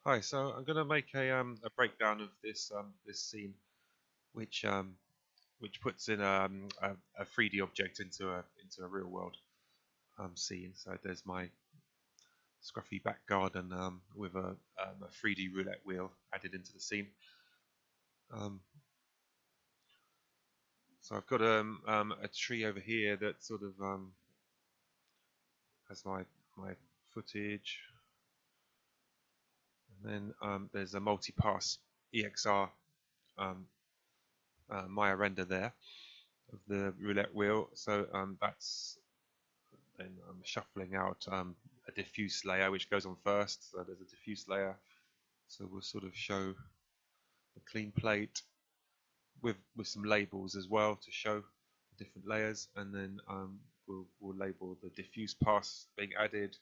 Hi, so I'm going to make a breakdown of this scene, which which puts in a 3D object into a real world scene. So there's my scruffy back garden with a 3D roulette wheel added into the scene. Um, so I've got a tree over here that sort of has my footage, and then there's a multi-pass EXR um, Maya render there of the roulette wheel. So that's then shuffling out a diffuse layer which goes on first. So there's a diffuse layer. So we'll sort of show the clean plate with some labels as well to show the different layers, and then we'll label the diffuse pass being added.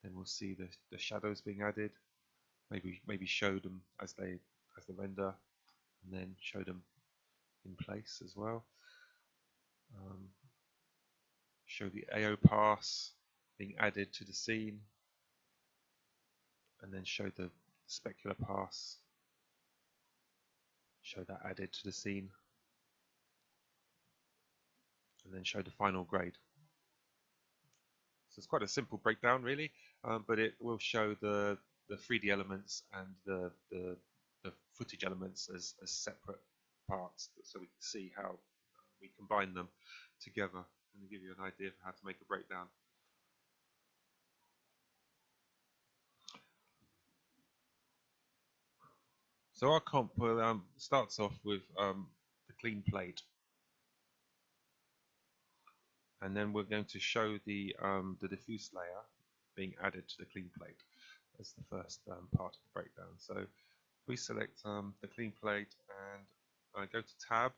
Then we'll see the shadows being added. Maybe show them as they render, and then show them in place as well. Um, show the AO pass being added to the scene, and then show the specular pass, show that added to the scene, and then show the final grade. So it's quite a simple breakdown really, but it will show the 3D elements and the footage elements as separate parts, so we can see how we combine them together and give you an idea of how to make a breakdown. So our comp starts off with the clean plate, and then we're going to show the diffuse layer being added to the clean plate as the first part of the breakdown. So we select the clean plate and go to tab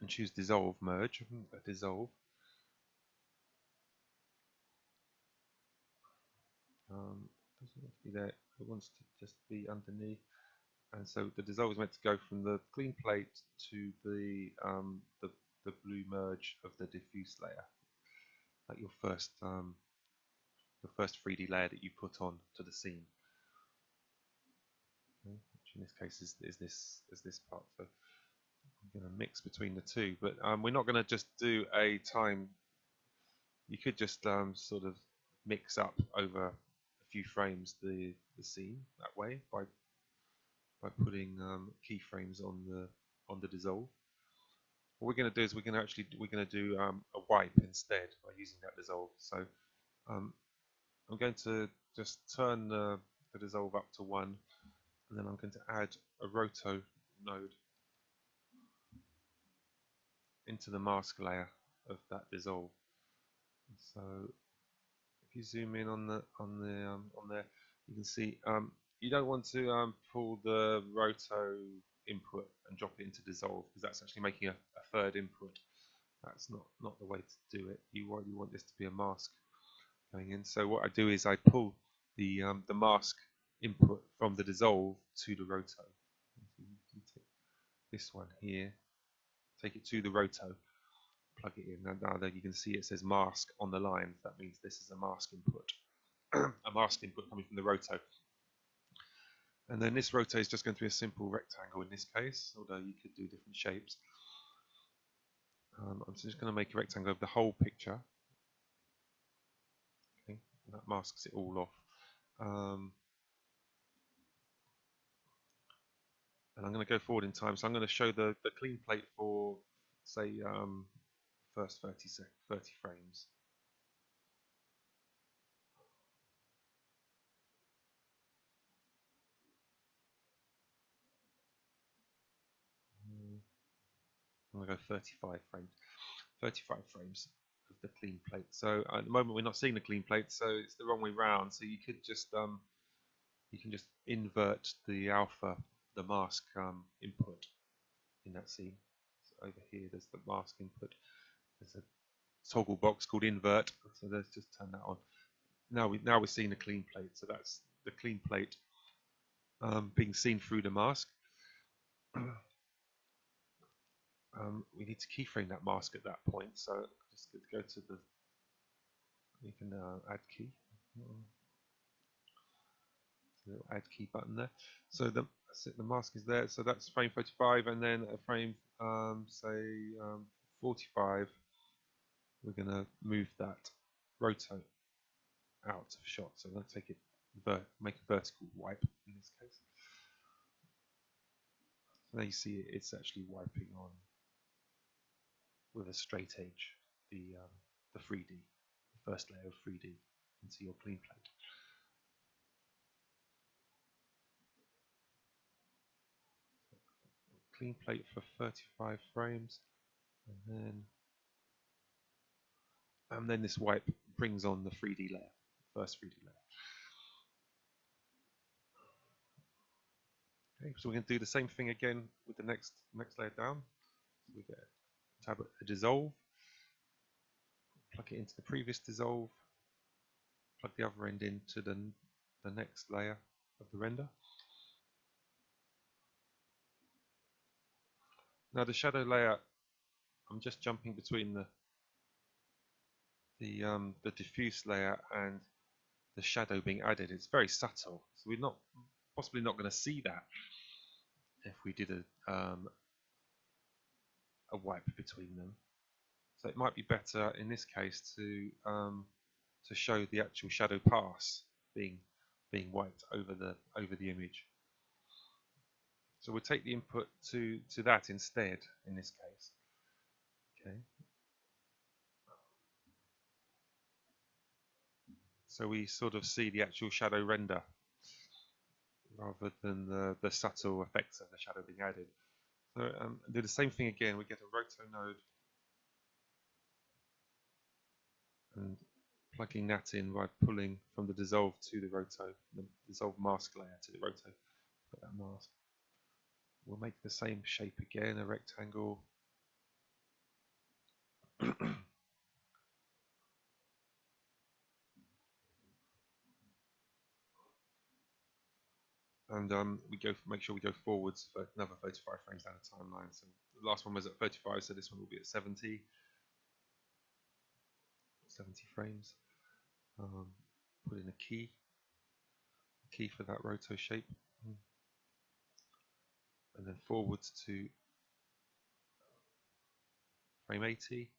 and choose dissolve merge, dissolve. Doesn't want to be there, it wants to just be underneath. And so the dissolve is meant to go from the clean plate to the blue merge of the diffuse layer, like your first 3D layer that you put on to the scene. Okay, which in this case is this part. So I'm going to mix between the two, but we're not going to just do a time. You could just sort of mix up over a few frames the scene that way by putting keyframes on the dissolve. What we're going to do is we're going to do a wipe instead by using that dissolve. So I'm going to just turn the dissolve up to 1, and then I'm going to add a roto node into the mask layer of that dissolve. So if you zoom in on there, you can see you don't want to pull the roto input and drop it into dissolve, because that's actually making a third input. That's not the way to do it. You want this to be a mask going in. So what I do is I pull the mask input from the dissolve to the roto. This one here, take it to the roto, plug it in, and now that you can see it says mask on the line. That means this is a mask input, a mask input coming from the roto. And then this roto is just going to be a simple rectangle in this case, although you could do different shapes. I'm just going to make a rectangle of the whole picture. Okay, and that masks it all off. And I'm going to go forward in time. So I'm going to show the clean plate for, say, first 30 frames. I'm going to go 35 frames. 35 frames of the clean plate. So at the moment we're not seeing the clean plate, so it's the wrong way round. So you could just you can just invert the alpha, the mask input in that scene. So over here there's the mask input. There's a toggle box called invert. So let's just turn that on. Now we're seeing the clean plate. So that's the clean plate being seen through the mask. We need to keyframe that mask at that point. So just go to the. You can add key. the add key button there. So the mask is there. So that's frame 35, and then a frame say 45. We're going to move that roto out of shot. So let's take it make a vertical wipe in this case. So now you see it's actually wiping on with a straight edge the 3D, the first layer of 3D into your clean plate. Clean plate for 35 frames, and then this wipe brings on the 3D layer, first 3D layer. Okay, so we're going to do the same thing again with the next layer down. So we get a tab a dissolve, plug it into the previous dissolve, plug the other end into the next layer of the render. Now the shadow layer, I'm just jumping between the diffuse layer and the shadow being added. It's very subtle, so we're possibly not going to see that if we did a wipe between them. So it might be better in this case to show the actual shadow pass being wiped over the image. So we'll take the input to that instead in this case. Okay. So we sort of see the actual shadow render rather than the subtle effects of the shadow being added. So do the same thing again. We get a roto node and plugging that in by pulling from the dissolve to the roto, the dissolve mask layer to the roto. Put that mask. We'll make the same shape again, a rectangle. And make sure we go forwards for another 35 frames down the timeline. So the last one was at 35, so this one will be at 70 frames. Put in a key for that roto shape, and then forwards to frame 80.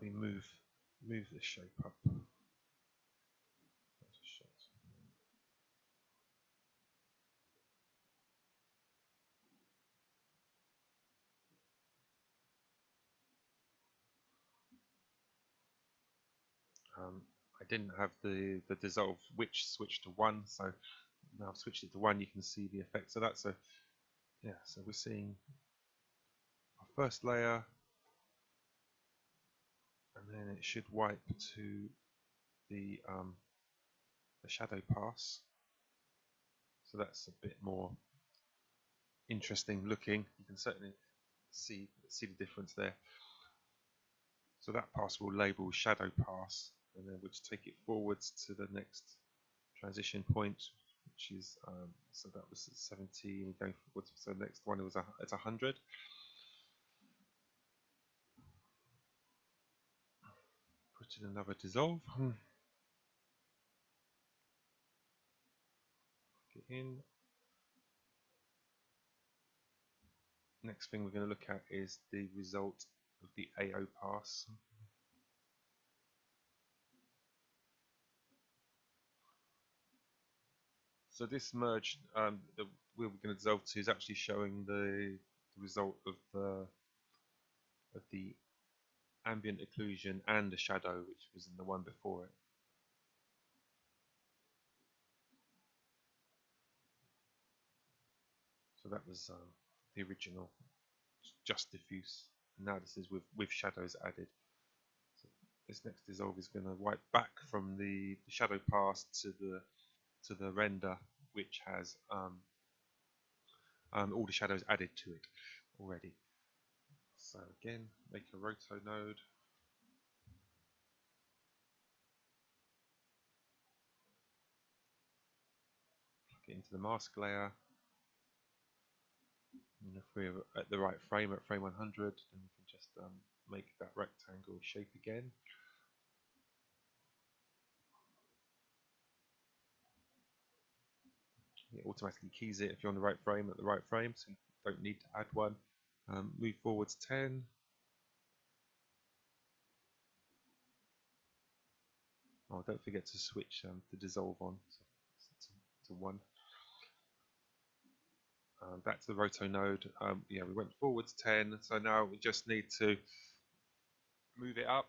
And we move the shape up. I didn't have the dissolve which switched to 1, so now I've switched it to 1. You can see the effect. So that's so we're seeing our first layer, and then it should wipe to the shadow pass. So that's a bit more interesting looking. You can certainly see the difference there. So that pass will label shadow pass, and then we'll just take it forwards to the next transition point, which is so that was 70. And going forwards, so the next one was it's 100. Put in another dissolve. Get in. Next thing we're going to look at is the result of the AO pass. So this merge that we're going to dissolve to is actually showing the result of the ambient occlusion and the shadow, which was in the one before it. So that was the original, just diffuse. And now this is with shadows added. So this next dissolve is going to wipe back from the shadow pass to the render, which has all the shadows added to it already. So again, make a roto node. Plug it into the mask layer. And if we're at the right frame, at frame 100, then we can just make that rectangle shape again. it automatically keys it if you're on the right frame at the right frame, so you don't need to add one. Move forwards 10. Oh, don't forget to switch the dissolve on to 1. Back to the roto node. Yeah, we went forwards 10, so now we just need to move it up.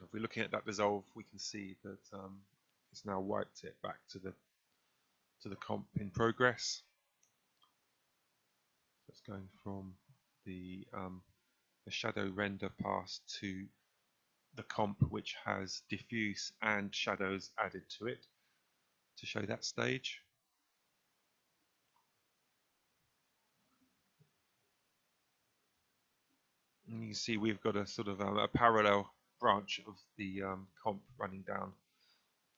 If we're looking at that dissolve, we can see that it's now wiped it back to the comp in progress. So it's going from the shadow render pass to the comp, which has diffuse and shadows added to it to show that stage. And you can see we've got a sort of a parallel branch of the comp running down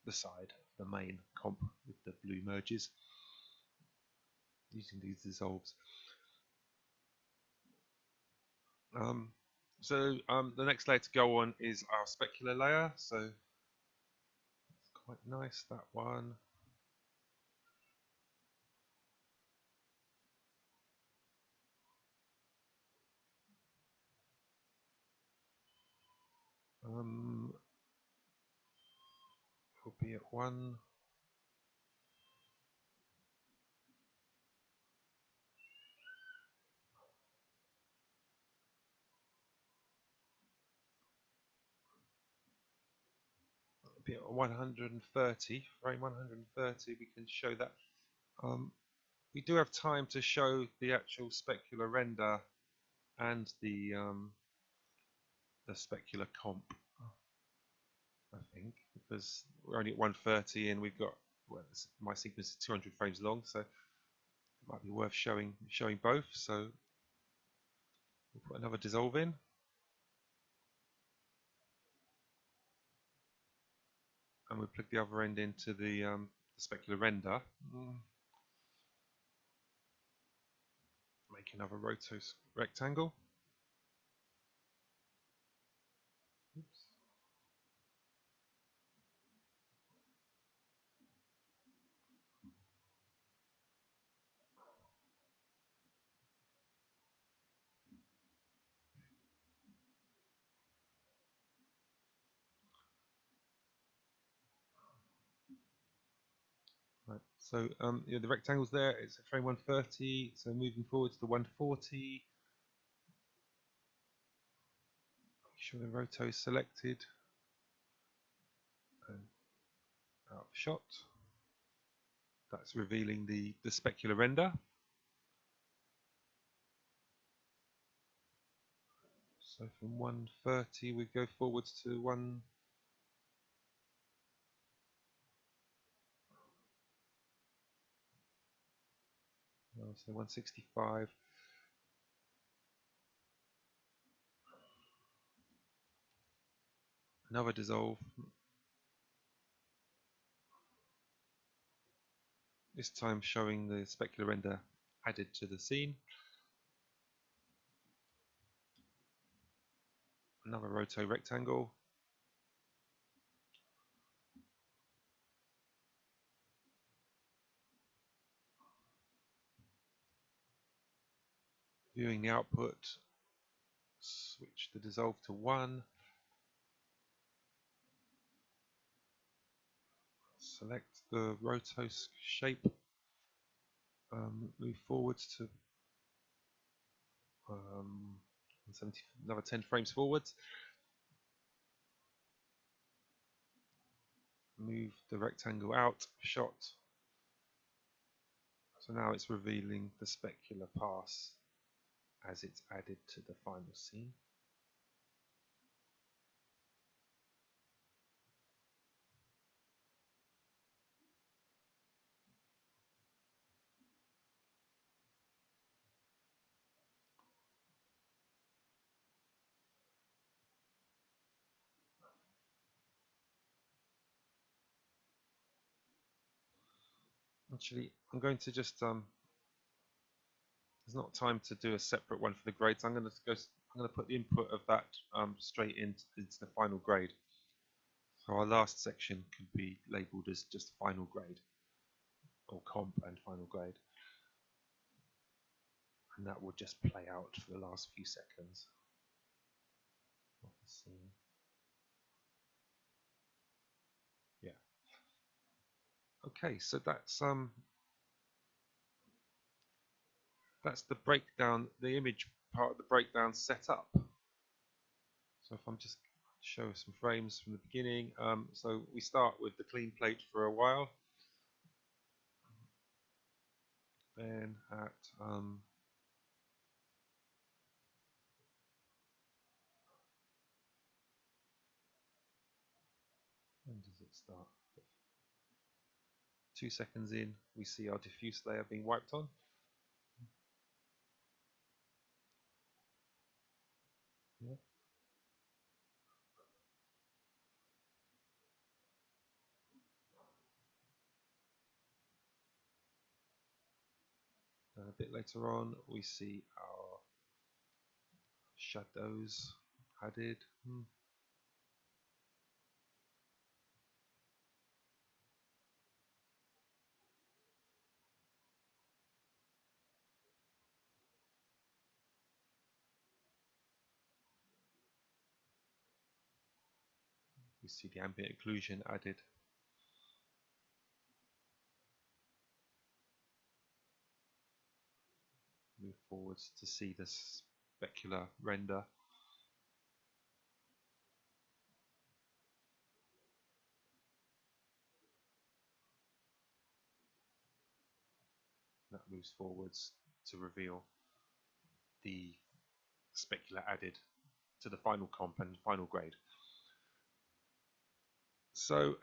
the side of the main comp with the blue merges using these dissolves. So the next layer to go on is our specular layer. So it's quite nice, that one. Will be at 1. Be at 130, frame 130. We can show that. We do have time to show the actual specular render and the specular comp, I think, because we're only at 130 and we've got, well, my sequence is 200 frames long, so it might be worth showing both. So we'll put another dissolve in. And we'll plug the other end into the specular render. Make another roto rectangle. Oops. Right. So yeah, the rectangle's there. It's at frame 130. So moving forward to the 140. Make sure the roto is selected. And out of shot. That's revealing the specular render. So from 130 we go forwards to 1. So 165. Another dissolve. This time showing the specular render added to the scene. Another roto rectangle. Viewing the output, switch the dissolve to 1. Select the roto shape. Move forwards to 70, another 10 frames forwards. Move the rectangle out, shot. So now it's revealing the specular pass as it's added to the final scene. Actually, I'm going to just there's not time to do a separate one for the grades. I'm going to put the input of that straight into the final grade. So our last section could be labeled as just final grade, or comp and final grade, and that will just play out for the last few seconds. Yeah. Okay, so that's the breakdown, the image part of the breakdown set up. So if I'm just show some frames from the beginning, so we start with the clean plate for a while, then at when does it start? 2 seconds in, we see our diffuse layer being wiped on. Yeah. And a bit later on, we see our shadows added. We see the ambient occlusion added. Move forwards to see the specular render. That moves forwards to reveal the specular added to the final comp and final grade. So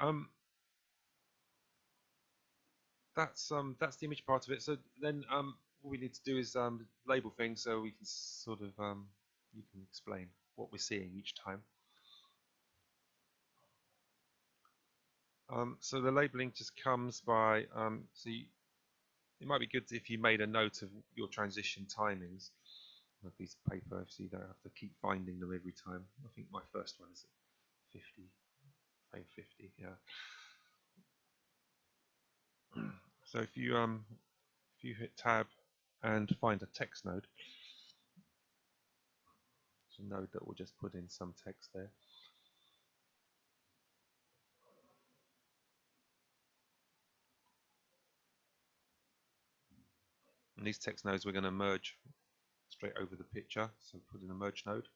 that's the image part of it. So then what we need to do is label things so we can sort of you can explain what we're seeing each time. So the labeling just comes by it might be good if you made a note of your transition timings on a piece of paper, so you don't have to keep finding them every time. I think my first one is at 50, frame 50, yeah. So if you hit tab and find a text node, it's a node that will just put in some text there. And these text nodes we're going to merge straight over the picture, so put in a merge node.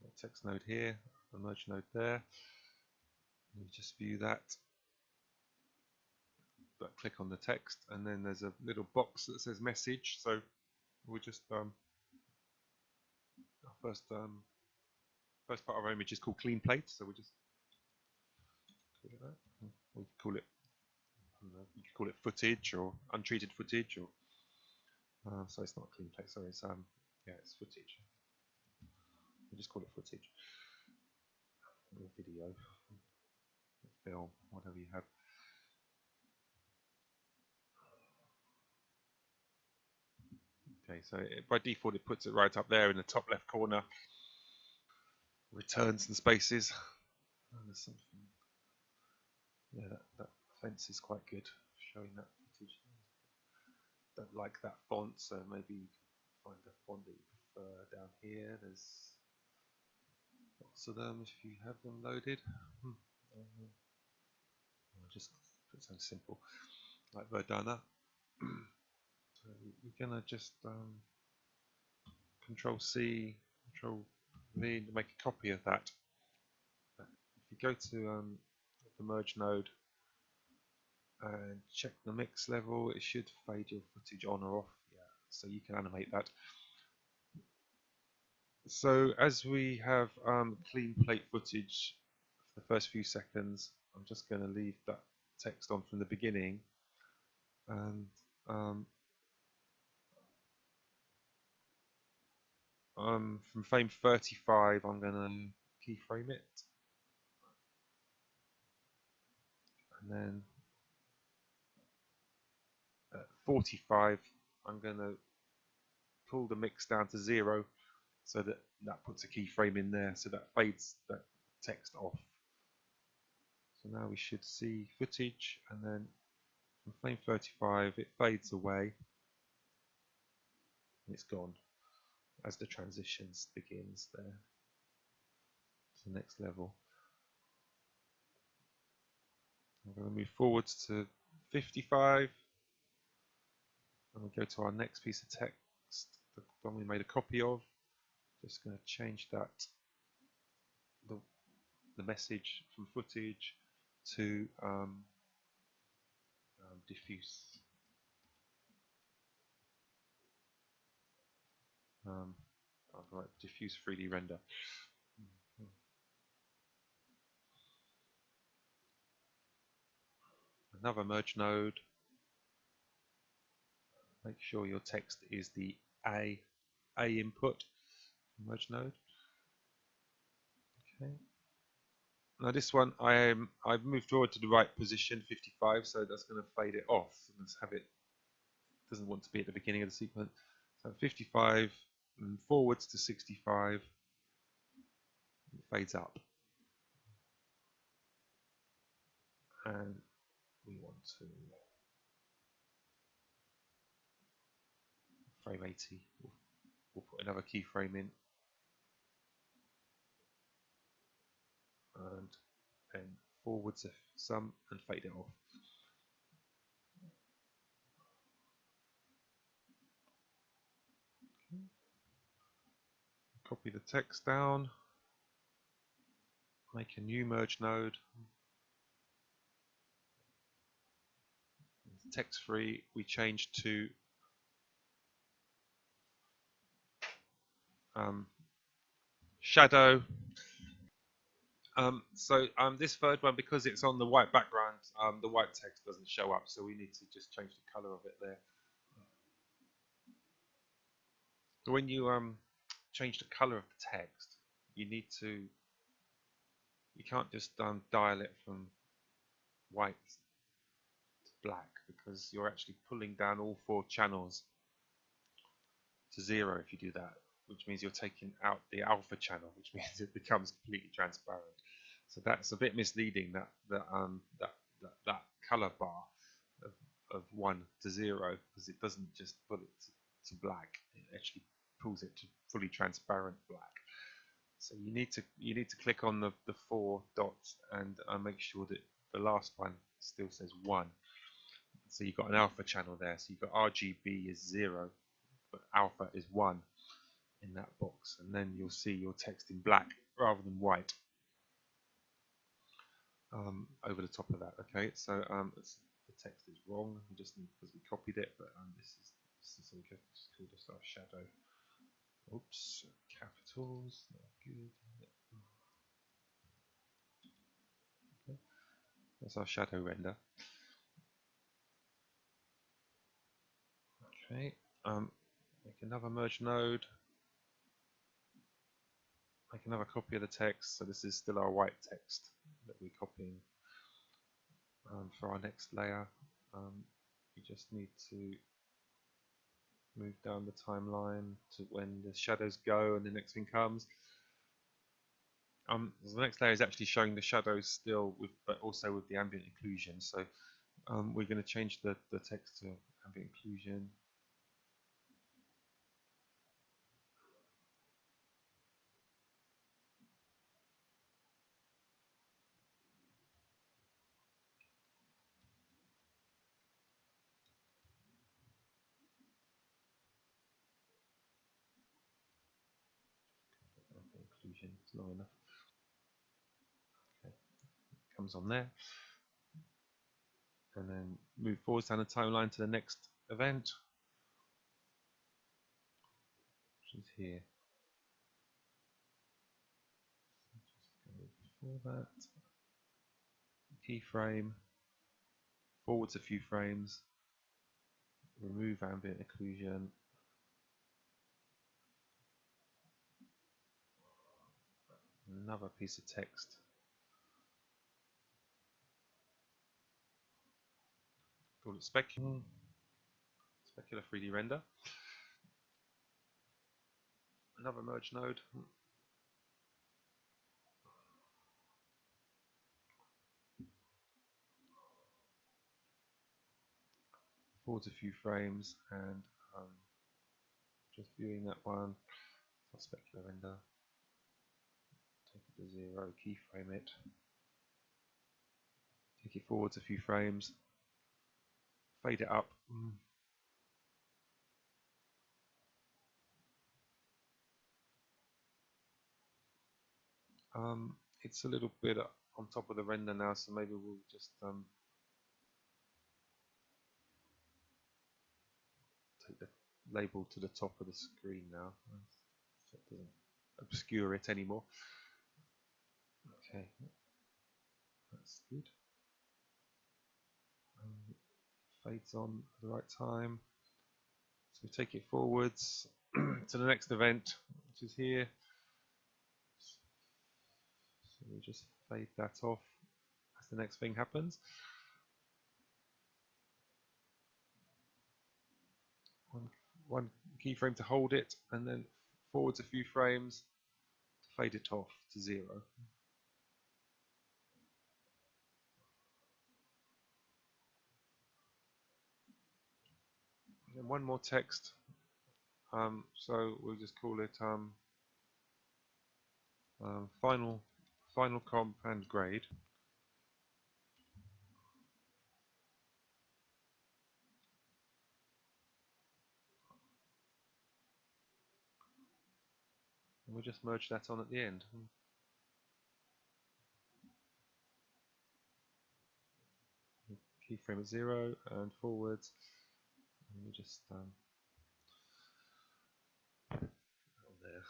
A text node here, a merge node there. You just view that. But click on the text, and then there's a little box that says message. So we'll just our first part of our image is called clean plate. So we just call it that. We call it you can call it footage or untreated footage, or so it's not clean plate. Sorry, it's yeah, it's footage. We just call it footage. Or video, film, whatever you have. Okay, so by default it puts it right up there in the top left corner. Returns and spaces. Oh, there's something. Yeah, that fence is quite good, showing that footage. Don't like that font, so maybe you can find a font that you prefer down here. There's lots of them if you have them loaded. I'll just put something simple like Verdana. So we're gonna just Control C, Control V to make a copy of that. If you go to the merge node and check the mix level, it should fade your footage on or off. Yeah, so you can animate that. So as we have clean plate footage for the first few seconds, I'm just going to leave that text on from the beginning, and from frame 35 I'm going to keyframe it, and then at 45 I'm going to pull the mix down to 0, so that puts a keyframe in there, so that fades that text off. So now we should see footage, and then from frame 35 it fades away and it's gone as the transitions begins there to the next level. I'm going to move forwards to 55 and we'll go to our next piece of text, the one we made a copy of. Just going to change that, the message from footage to diffuse. Diffuse 3D render. Another merge node. Make sure your text is the A input merge node. Okay. Now this one I've moved forward to the right position, 55, so that's going to fade it off. Let's have it. Doesn't want to be at the beginning of the sequence. So 55 and forwards to 65. It fades up, and we want to frame 80. We'll put another keyframe in, and then forwards some and fade it off. Okay. Copy the text down, make a new merge node. Text free, we change to shadow. This third one, because it's on the white background, the white text doesn't show up, so we need to just change the color of it there. When you change the color of the text, you can't just dial it from white to black, because you're actually pulling down all 4 channels to 0 if you do that, which means you're taking out the alpha channel, which means it becomes completely transparent. So that's a bit misleading, that color bar of 1 to 0, because it doesn't just put it to black, it actually pulls it to fully transparent black. So you need to click on the 4 dots and make sure that the last one still says 1. So you've got an alpha channel there. So you've got RGB is 0, but alpha is 1 in that box, and then you'll see your text in black rather than white over the top of that. Okay, so the text is wrong. We just need, because we copied it, but this is so we can just call this our shadow. Oops, capitals, not good. Okay. That's our shadow render. Okay, make another merge node. Make another copy of the text. So this is still our white text that we're copying for our next layer. You just need to move down the timeline to when the shadows go and the next thing comes. So the next layer is actually showing the shadows still, but also with the ambient occlusion. So we're going to change the text to ambient occlusion. Ambient occlusion is long enough. Okay, comes on there. And then move forward down the timeline to the next event, which is here. Just go before that, keyframe, forwards a few frames, remove ambient occlusion, another piece of text, call it Specular 3D Render, another merge node, forwards a few frames and just viewing that one. Specular Render. Take it to 0, keyframe it. Take it forwards a few frames. Fade it up. It's a little bit on top of the render now, so maybe we'll just take the label to the top of the screen now, so it doesn't obscure it anymore. Okay, that's good. Fades on at the right time. So we take it forwards to the next event, which is here. So we just fade that off as the next thing happens. One keyframe to hold it, and then forwards a few frames to fade it off to 0. And then one more text. So we'll just call it final comp and grade. And we'll just merge that on at the end. Keyframe at 0 and forwards. And we just there.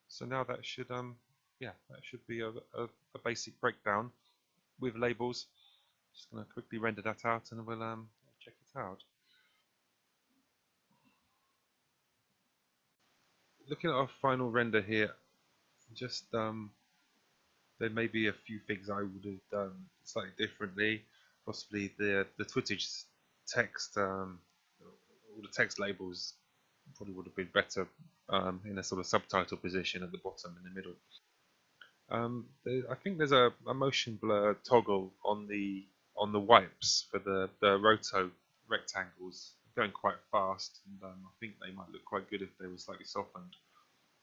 So now that should that should be a basic breakdown with labels. Just going to quickly render that out and we'll check it out. Looking at our final render here, just there may be a few things I would have done slightly differently. Possibly the footage text, all the text labels probably would have been better in a sort of subtitle position at the bottom in the middle. I think there's a motion blur toggle on the wipes for the roto rectangles going quite fast, and I think they might look quite good if they were slightly softened.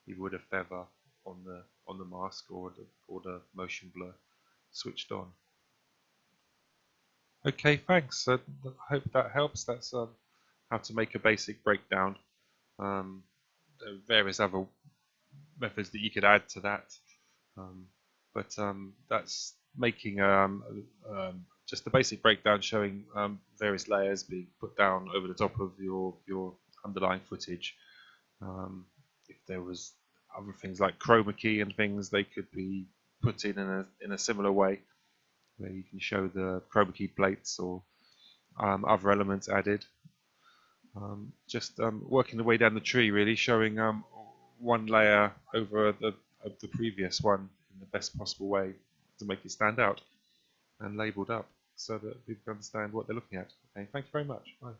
You would a feather on the mask or the motion blur switched on. Okay, thanks. I hope that helps. That's how to make a basic breakdown. There are various other methods that you could add to that, but that's making just a basic breakdown showing various layers being put down over the top of your underlying footage. If there was other things like chroma key and things, they could be put in a similar way, where you can show the chroma key plates or other elements added. Just working the way down the tree, really showing one layer over the previous one in the best possible way to make it stand out and labelled up so that people can understand what they're looking at. Okay, thank you very much. Bye.